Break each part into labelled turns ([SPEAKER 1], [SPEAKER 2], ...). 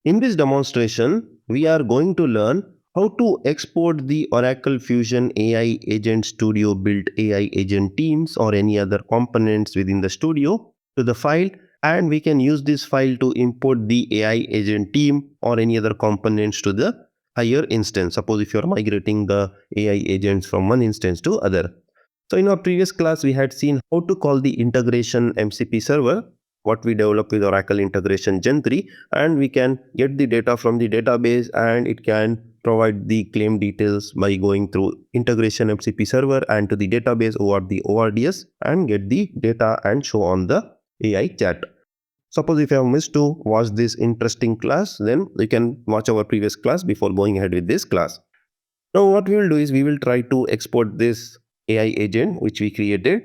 [SPEAKER 1] In this demonstration, we are going to learn how to export the Oracle Fusion AI Agent Studio built AI agent teams or any other components within the studio to the file, and we can use this file to import the AI agent team or any other components to the higher instance. Suppose if you are migrating the AI agents from one instance to other. So in our previous class, we had seen how to call the integration MCP server, what we developed with Oracle Integration Gen 3, and we can get the data from the database and it can provide the claim details by going through integration MCP server and to the database over the ORDS and get the data and show on the AI chat. Suppose if you have missed to watch this interesting class, then you can watch our previous class before going ahead with this class. Now what we will do is we will try to export this AI agent which we created.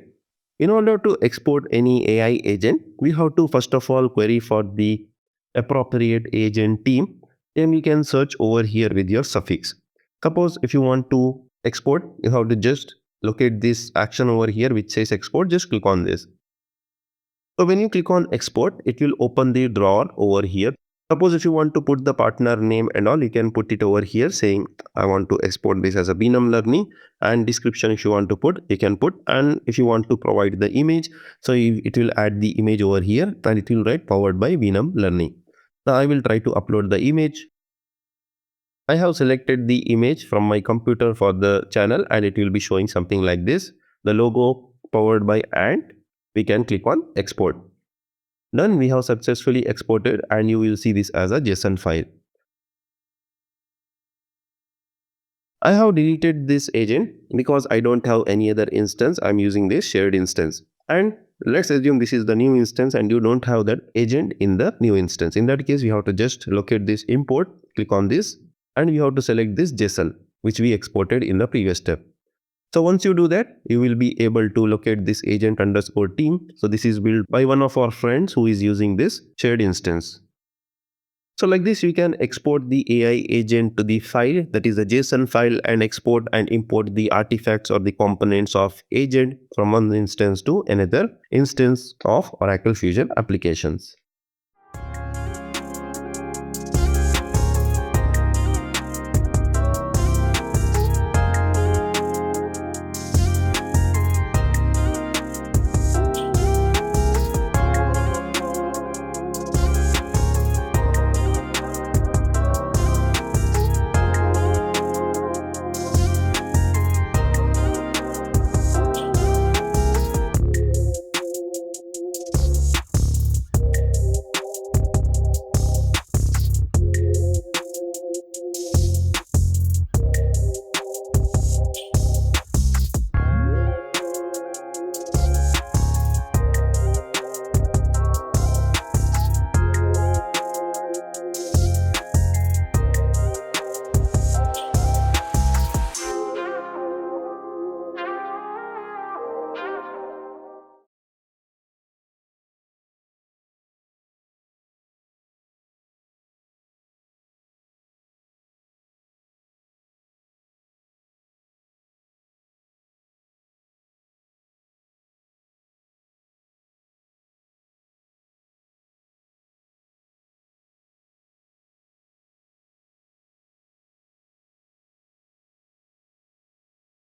[SPEAKER 1] In order to export any AI agent, we have to first of all query for the appropriate agent team. Then we can search over here with your suffix. Suppose if you want to export, you have to just locate this action over here which says export, just click on this. So when you click on export, it will open the drawer over here. Suppose if you want to put the partner name and all, you can put it over here saying, I want to export this as a BEENUM learning, and description if you want to put, you can put. And if you want to provide the image, so it will add the image over here and it will write powered by BEENUM learning. Now I will try to upload the image. I have selected the image from my computer for the channel and it will be showing something like this. The logo powered by and we can click on export. Done, we have successfully exported and you will see this as a JSON file. I have deleted this agent because I don't have any other instance. I'm using this shared instance. And let's assume this is the new instance and you don't have that agent in the new instance. In that case, we have to just locate this import, click on this, and we have to select this JSON, which we exported in the previous step. So once you do that, you will be able to locate this agent underscore team. So this is built by one of our friends who is using this shared instance. So like this, you can export the AI agent to the file, that is a JSON file, and export and import the artifacts or the components of agent from one instance to another instance of Oracle Fusion applications.